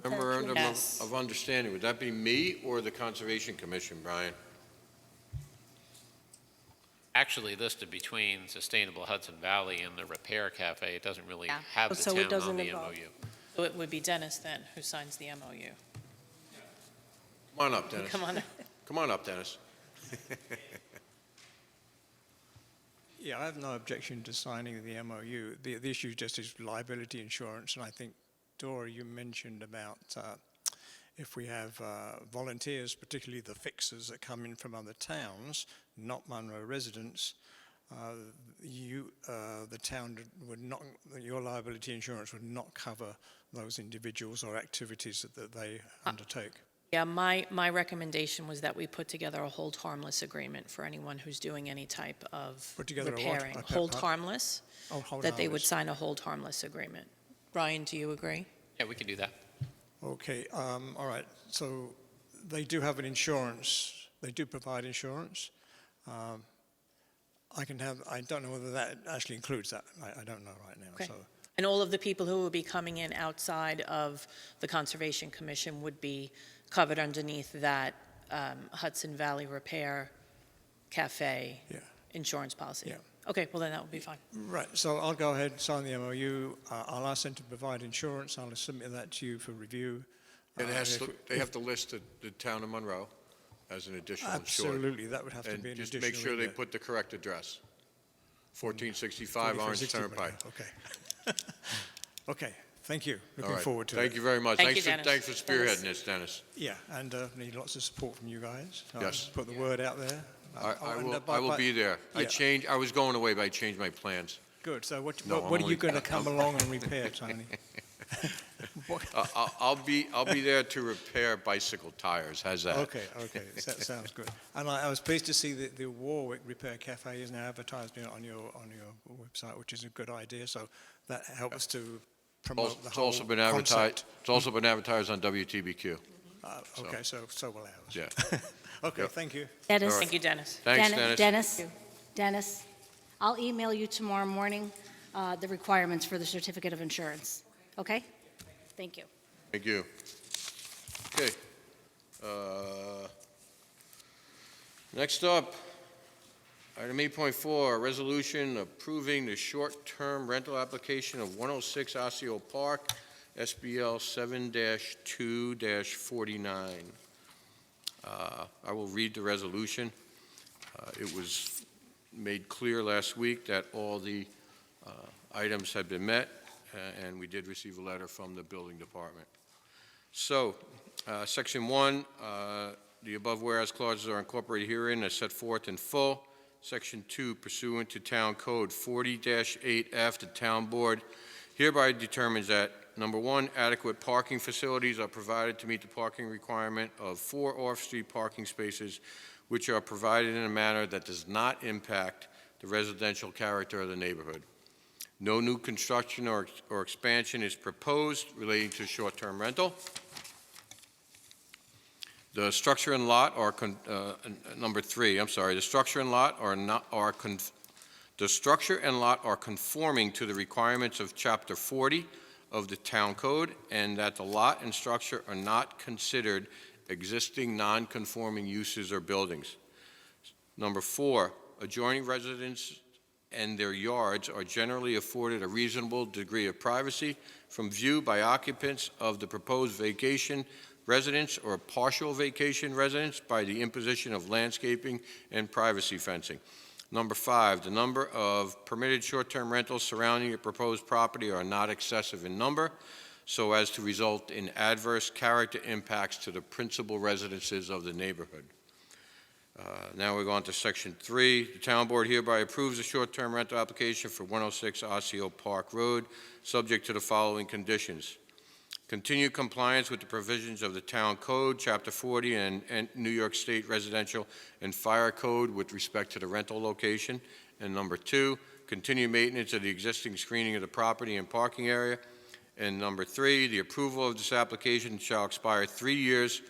Memorandum Yes. of Understanding. Would that be me or the Conservation Commission, Brian? Actually listed between Sustainable Hudson Valley and the Repair Cafe. It doesn't really Yeah. have the So it town on doesn't the involve- MOU. So it would be Dennis then who signs the MOU. Come on up, Dennis. Come on. Come on up, Dennis. Yeah, I have no objection to signing the MOU. The issue just is liability insurance, and I think, Dora, you mentioned about if we have volunteers, particularly the fixers that come in from other towns, not Monroe residents, the town would not, your liability insurance would not cover those individuals or activities that they undertake. Yeah, my recommendation was that we put together a hold harmless agreement for anyone who's doing any type of Put together a what? repairing. A Hold harmless, Oh, hold that they would harmless. sign a hold harmless agreement. Brian, do you agree? Yeah, we can do that. Okay, all right. So they do have an insurance. They do provide insurance. I don't know whether that actually includes that. I don't know right now. Okay. So And all of the people who would be coming in outside of the Conservation Commission would be covered underneath that Hudson Valley Repair Cafe Yeah. insurance policy? Yeah. Okay, well then that would be fine. right. So I'll go ahead and sign the MOU. I'll ask them to provide insurance. I'll submit that to you for review. And If- they have to list the town of Monroe as an additional insured. Absolutely, that would have to be And an just additional. make sure they in there. put the correct address. 1465 Orange 4560, Turnpike. Okay. Okay, thank you. All Looking right. forward to it. Thank you very much. Thank you, Dennis. Thanks for spearheading this, Dennis. Yeah, and need lots of support from you guys. I'll Yes. Put the word out there. I will be there. Yeah. I was going away, but I changed my plans. Good, so what No, are I'm you only- going to come along and repair, Tony? I'll be there to repair bicycle tires. How's that? Okay, that sounds good. And I was pleased to see that the Warwick Repair Cafe is now advertised on your website, which is a good idea, so that helps to promote the It's whole also been advertised. concept. It's also been advertised on WTBQ. Okay, so will ours. Yeah. Okay, Yep. thank you. Dennis? Thank you, Dennis. Thanks, Dennis. Dennis, I'll email you tomorrow morning the requirements for the certificate of insurance, okay? Thank you. Thank you. Okay. Next up, item 8.4, resolution approving the short-term rental application of 106 Osseo Park, SBL 7-2-49. I will read the resolution. It was made clear last week that all the items had been met, and we did receive a letter from the building department. So, Section 1, the above whereas clauses are incorporated herein as set forth in full. Section 2, pursuant to Town Code 40-8F, the Town Board hereby determines that, number one, adequate parking facilities are provided to meet the parking requirement of 4 off-street parking spaces, which are provided in a manner that does not impact the residential character of the neighborhood. No new construction or expansion is proposed relating to short-term rental. The structure and lot are, number 3, I'm sorry, the structure and lot the structure and lot are conforming to the requirements of Chapter 40 of the Town Code, and that the lot and structure are not considered existing non-conforming uses or buildings. Number 4, adjoining residents and their yards are generally afforded a reasonable degree of privacy from view by occupants of the proposed vacation residence or partial vacation residence by the imposition of landscaping and privacy fencing. Number 5, the number of permitted short-term rentals surrounding a proposed property are not excessive in number, so as to result in adverse character impacts to the principal residences of the neighborhood. Now we go on to Section 3. The Town Board hereby approves a short-term rental application for 106 Osseo Park Road, subject to the following conditions. Continue compliance with the provisions of the Town Code, Chapter 40, and New York State Residential and Fire Code with respect to the rental location. And number 2, continue maintenance of the existing screening of the property and parking area. And number 3, the approval of this application shall expire 3 years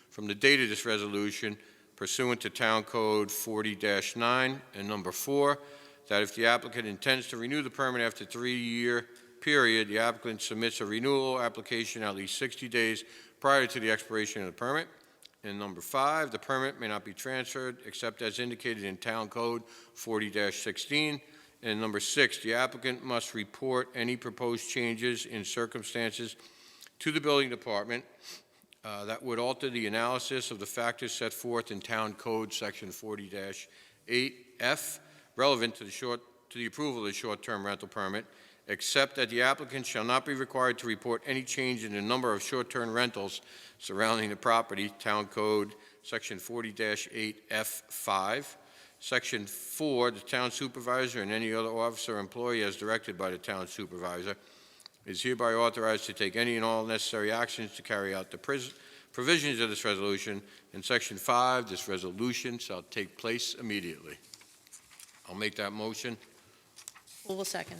from the date of this resolution pursuant to Town Code 40-9. And number 4, that if the applicant intends to renew the permit after a 3-year period, the applicant submits a renewal application at least 60 days prior to the expiration of the permit. And number 5, the permit may not be transferred except as indicated in Town Code 40-16. And number 6, the applicant must report any proposed changes in circumstances to the building department that would alter the analysis of the factors set forth in Town Code Section 40-8F relevant to the approval of the short-term rental permit, except that the applicant shall not be required to report any change in the number of short-term rentals surrounding the property, Town Code Section 40-8F5. Section 4, the town supervisor and any other officer or employee as directed by the town supervisor is hereby authorized to take any and all necessary actions to carry out the provisions of this resolution. In Section 5, this resolution shall take place immediately. I'll make that motion. Who will second?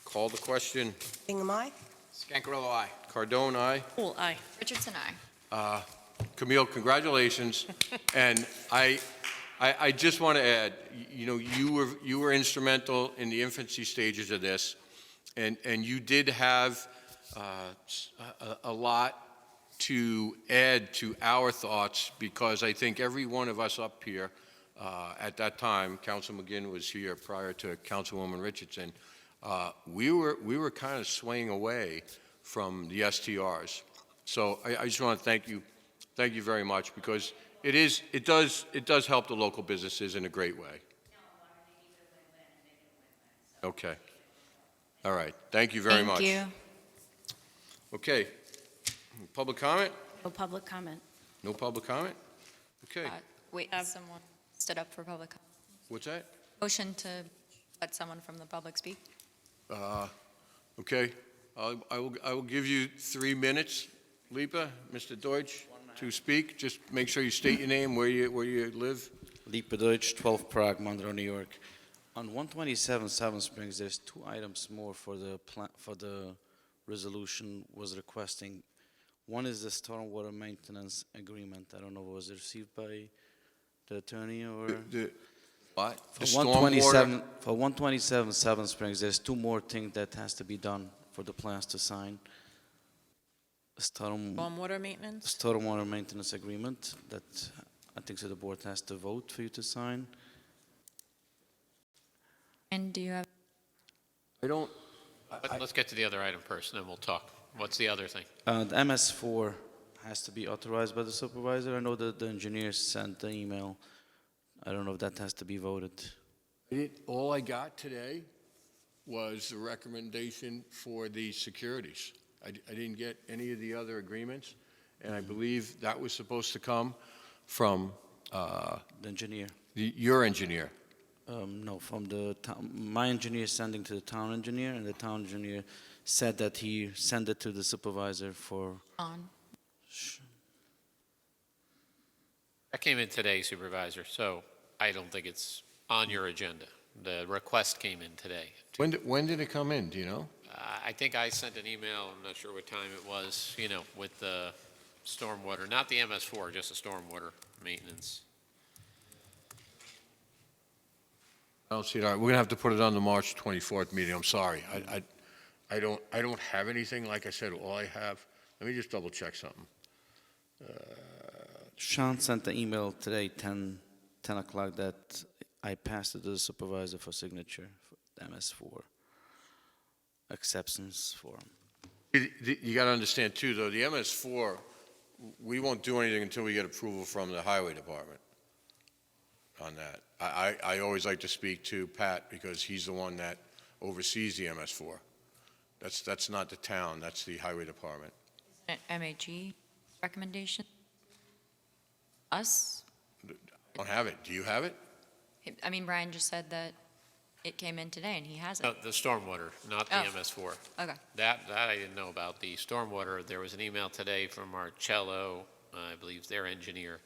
Call the question. Bingham, aye? Scancarello, aye. Cardone, aye. Poole, aye. Richardson, aye. Camille, congratulations. And I just want to add, you know, you were instrumental in the infancy stages of this, and you did have a lot to add to our thoughts, because I think every one of us up here at that time, Council McGinn was here prior to Councilwoman Richardson, we were kind of swaying away from the STRs. So I just want to thank you very much, because it does help the local businesses in a great way. Okay. All right. Thank you very much. Thank you. Okay. Public comment? No public comment. No public comment? Okay. Wait, someone stood up for public comment. What's that? Motion to let someone from the public speak. Okay. I will give you 3 minutes, Lipa, Mr. Deutsch, to speak. Just make sure you state your name, where you live. Lipa Deutsch, 12 Prague, Monroe, New York. On 127 Seven Springs, there's 2 items more for the resolution was requesting. One is the stormwater maintenance agreement. I don't know, was it received by the attorney or? What? For 127 Seven Springs, there's 2 more things that has to be done for the plans to sign. Stormwater maintenance? Stormwater maintenance agreement that I think so the board has to vote for you to sign. And do you have? Let's get to the other item first, and then we'll talk. What's the other thing? The MS4 has to be authorized by the supervisor. I know that the engineers sent the email. I don't know if that has to be voted. All I got today was the recommendation for the securities. I didn't get any of the other agreements, and I believe that was supposed to come from The engineer. your engineer. No, from the town, my engineer sending to the town engineer, and the town engineer said that he sent it to the supervisor for, On. That came in today, Supervisor, so I don't think it's on your agenda. The request came in today. When did it come in, do you know? I think I sent an email, I'm not sure what time it was, with the stormwater, not the MS4, just the stormwater maintenance. I don't see it. All right, we're gonna have to put it on the March 24th meeting, I'm sorry. I don't have anything, like I said, all I have, let me just double check something. Sean sent the email today, 10 o'clock, that I passed it to the supervisor for signature, for the MS4 acceptance form. You gotta understand too, though, the MS4, we won't do anything until we get approval from the highway department on that. I always like to speak to Pat because he's the one that oversees the MS4. That's not the town, that's the highway department. MHE recommendation? Us? I don't have it. Do you have it? I mean, Brian just said that it came in today and he has it. No, the stormwater, not the Oh. MS4. Okay. That I didn't know about. The stormwater, there was an email today from Marcello, I believe their engineer,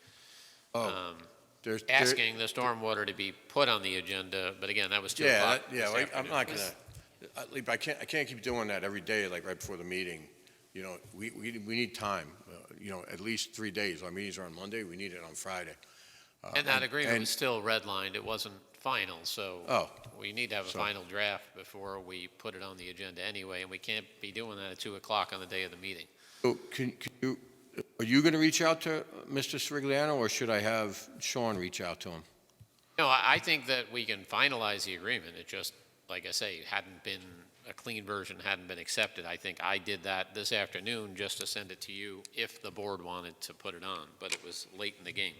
There's asking the stormwater to be put on the agenda, but again, that was 2 Yeah, o'clock yeah, this like, I'm afternoon. not gonna, I can't keep doing that every day, like right before the meeting. You know, we need time, at least 3 days. Our meetings are on Monday, we need it on Friday. And that agreement was still redlined, it wasn't final, so Oh. we need to have a So- final draft before we put it on the agenda anyway, and we can't be doing that at 2 o'clock on the day of the meeting. So are you gonna reach out to Mr. Srigliano, or should I have Sean reach out to him? No, I think that we can finalize the agreement, it just, like I say, a clean version hadn't been accepted. I think I did that this afternoon just to send it to you if the board wanted to put it on, but it was late in the game.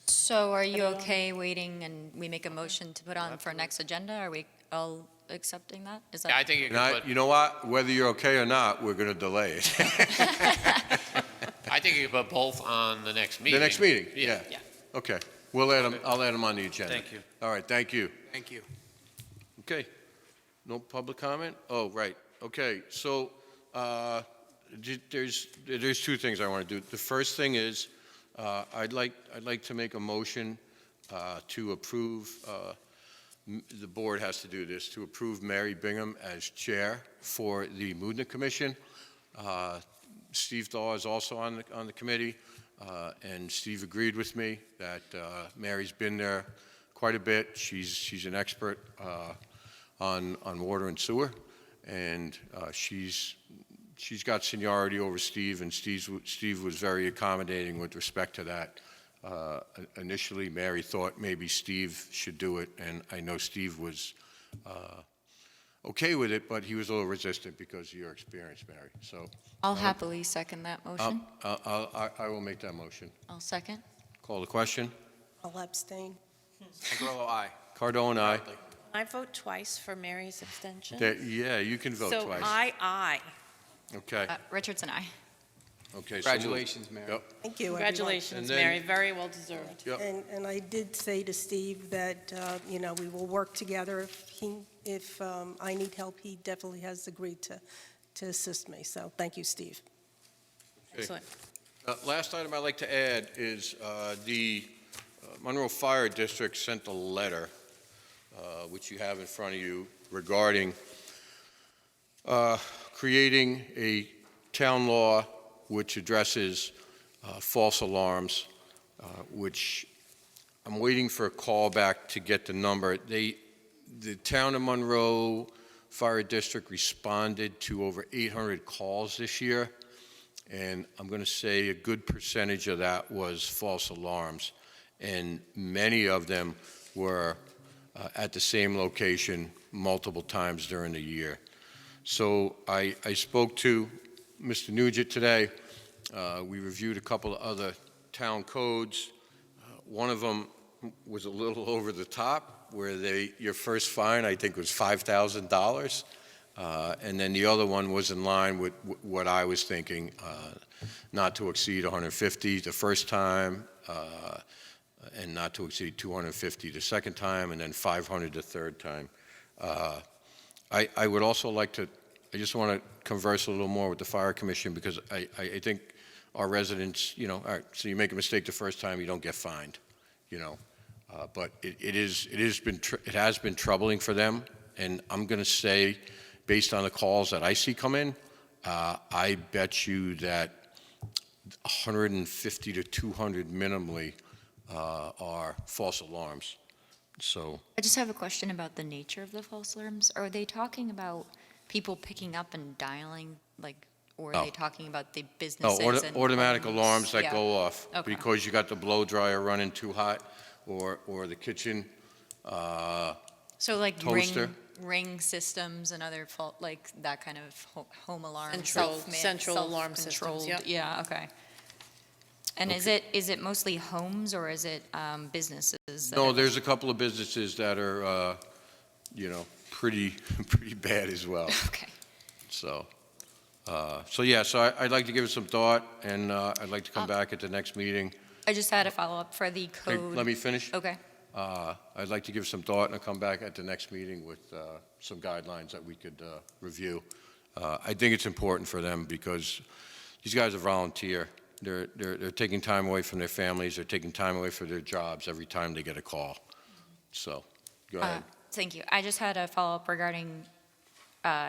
So are you okay waiting and we make a motion to put on for next agenda? Are we all accepting that? Is Yeah, I that? think you And could put, you know what? Whether you're okay or not, we're gonna delay it. I think you could put both on the next meeting. The next meeting, Yeah. yeah. Okay, I'll add him on the agenda. Thank you. All right, thank you. Thank you. Okay. No public comment? Oh, right. Okay, so there's 2 things I want to do. The first thing is, I'd like to make a motion to approve, the board has to do this, to approve Mary Bingham as chair for the Mudna Commission. Steve Daw is also on the committee, and Steve agreed with me that Mary's been there quite a bit. She's an expert on water and sewer, and she's got seniority over Steve, and Steve was very accommodating with respect to that. Initially, Mary thought maybe Steve should do it, and I know Steve was okay with it, but he was a little resistant because of your experience, Mary. So I'll happily second that motion. I will make that motion. I'll second. Call the question. I'll abstain. Grillo, aye. Cardone, aye. I vote twice for Mary's abstention. Yeah, you can vote So twice. aye. Okay, Richardson, aye. okay. so moved. Congratulations, Mary. Yep, Thank you, everyone. Congratulations, And then- Mary, very well deserved. yep. And I did say to Steve that, we will work together. If I need help, he definitely has agreed to assist me. So thank you, Steve. Excellent. Last item I'd like to add is the Monroe Fire District sent a letter, which you have in front of you, regarding creating a town law which addresses false alarms, which I'm waiting for a call back to get the number. The town of Monroe Fire District responded to over 800 calls this year, and I'm going to say a good percentage of that was false alarms, and many of them were at the same location multiple times during the year. So I spoke to Mr. Nugent today. We reviewed a couple of other town codes. One of them was a little over the top, where your first fine, I think, was $5,000. And then the other one was in line with what I was thinking, not to exceed 150 the first time, and not to exceed 250 the second time, and then 500 the third time. I would also like to, I just want to converse a little more with the fire commission, because I think our residents, you know, all right, so you make a mistake the first time, you don't get fined, you know. But it has been troubling for them, and I'm going to say, based on the calls that I see come in, I bet you that 150 to 200 minimally are false alarms. So, I just have a question about the nature of the false alarms. Are they talking about people picking up and dialing, like, or are No. they talking about the no, businesses and automatic homes? alarms that Yeah. go off Okay. because you got the blow dryer running too hot, or the kitchen So like toaster. ring systems and other fault, like that kind of home alarm, Central alarm systems, self-controlled. yep. Yeah, okay. And is it mostly homes or is it businesses? that No, are- there's a couple of businesses that are, you know, pretty bad as well. Okay. So, so I'd like to give it some thought, and I'd like to come back at the next meeting. I just had a follow-up for the Hey, code. let me finish. Okay. I'd like to give some thought, and I'll come back at the next meeting with some guidelines that we could review. I think it's important for them because these guys are volunteer. They're taking time away from their families. They're taking time away from their jobs every time they get a call. So, go ahead. Thank you. I just had a follow-up regarding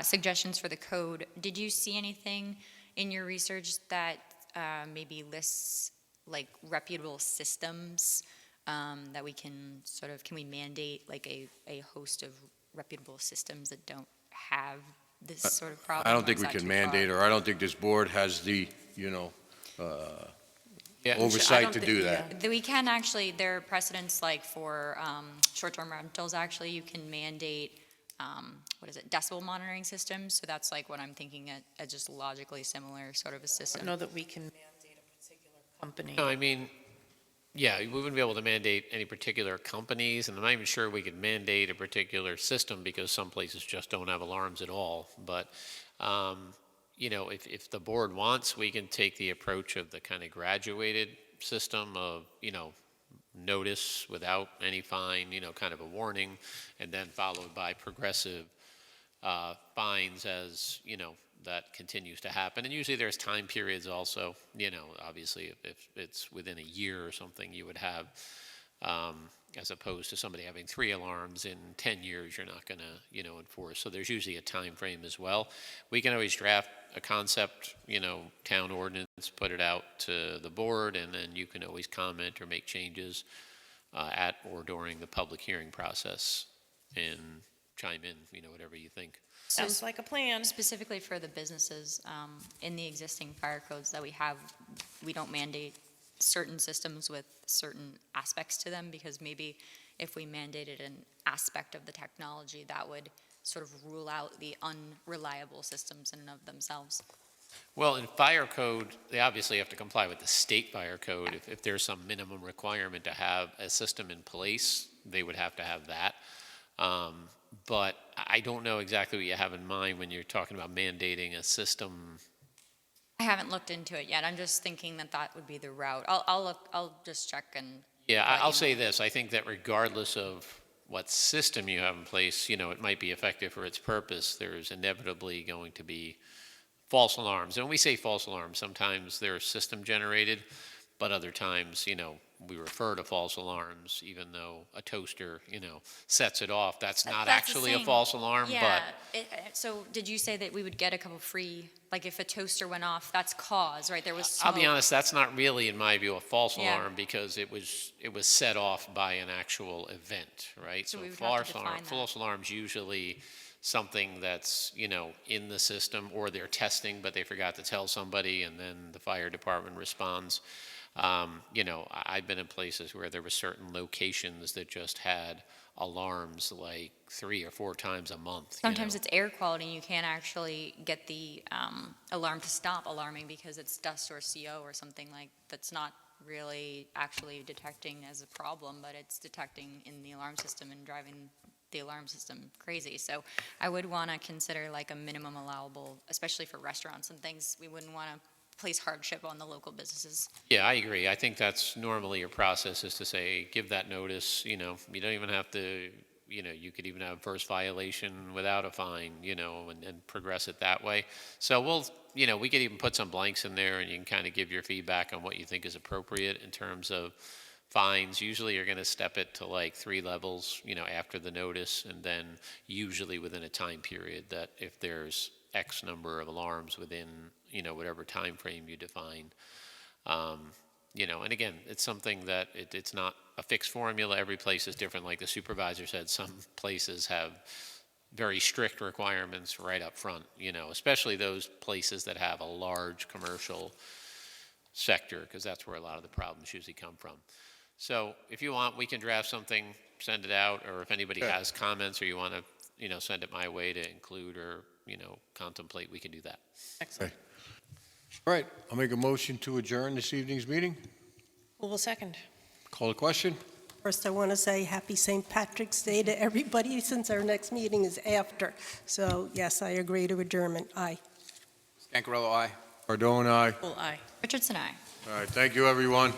suggestions for the code. Did you see anything in your research that maybe lists like reputable systems that we can can we mandate like a host of reputable systems that don't have this sort of problem? I don't or think is we that can too mandate, far? or I don't think this board has the, Yeah. oversight to do that. We can actually, there are precedents like for short-term rentals, actually, you can mandate, decibel monitoring systems. So that's like what I'm thinking at just logically similar sort of a I system. don't know that we can mandate a particular company. No, I mean, yeah, we wouldn't be able to mandate any particular companies, and I'm not even sure we could mandate a particular system because some places just don't have alarms at all. But, if the board wants, we can take the approach of the kind of graduated system of, notice without any fine, kind of a warning, and then followed by progressive fines as, that continues to happen. And usually there's time periods also, obviously if it's within a year or something, you would have, as opposed to somebody having 3 alarms in 10 years, you're not going to, enforce. So there's usually a time frame as well. We can always draft a concept, town ordinance, put it out to the board, and then you can always comment or make changes at or during the public hearing process and chime in, whatever you think. Sounds like a plan. Specifically for the businesses, in the existing fire codes that we have, we don't mandate certain systems with certain aspects to them, because maybe if we mandated an aspect of the technology, that would sort of rule out the unreliable systems in and of themselves. Well, in fire code, they obviously have to comply with the state fire code. If there's some minimum requirement to have a system in place, they would have to have that. But I don't know exactly what you have in mind when you're talking about mandating a system. I haven't looked into it yet. I'm just thinking that would be the route. I'll just check and. Yeah, let you I'll know. say this. I think that regardless of what system you have in place, it might be effective for its purpose. There's inevitably going to be false alarms. And when we say false alarms, sometimes they're system generated, but other times, we refer to false alarms, even though a toaster, sets it off. That's not That's the actually a thing. false alarm, Yeah. but So did you say that we would get a couple free, like if a toaster went off, that's cause, right? There was I'll be smoke. honest, that's not really, in my view, a false Yeah. alarm because it was set off by an actual event, right? So we would have to define that. False alarm's usually something that's, in the system, or they're testing, but they forgot to tell somebody, and then the fire department responds. I've been in places where there were certain locations that just had alarms like 3 or 4 times a month. Sometimes it's air quality, and you can't actually get the alarm to stop alarming because it's dust or CO or something like that's not really actually detecting as a problem, but it's detecting in the alarm system and driving the alarm system crazy. So I would want to consider like a minimum allowable, especially for restaurants and things. We wouldn't want to place hardship on the local businesses. Yeah, I agree. I think that's normally your process, is to say, give that notice, you don't even have to, you could even have first violation without a fine, and progress it that way. So we could even put some blanks in there, and you can kind of give your feedback on what you think is appropriate in terms of fines. Usually you're going to step it to like 3 levels, after the notice, and then usually within a time period that if there's X number of alarms within, whatever time frame you define. And again, it's something that it's not a fixed formula. Every place is different. Like the supervisor said, some places have very strict requirements right up front, especially those places that have a large commercial sector, because that's where a lot of the problems usually come from. So if you want, we can draft something, send it out, or if anybody has comments or you want to, send it my way to include or, contemplate, we can do that. Excellent. All right, I'll make a motion to adjourn this evening's meeting. Who will second? Call the question. First, I want to say Happy St. Patrick's Day to everybody, since our next meeting is after. So, yes, I agree to adjournment. Aye. Scancarello, aye. Cardone, aye. Full aye. Richardson, aye. All right, thank you, everyone.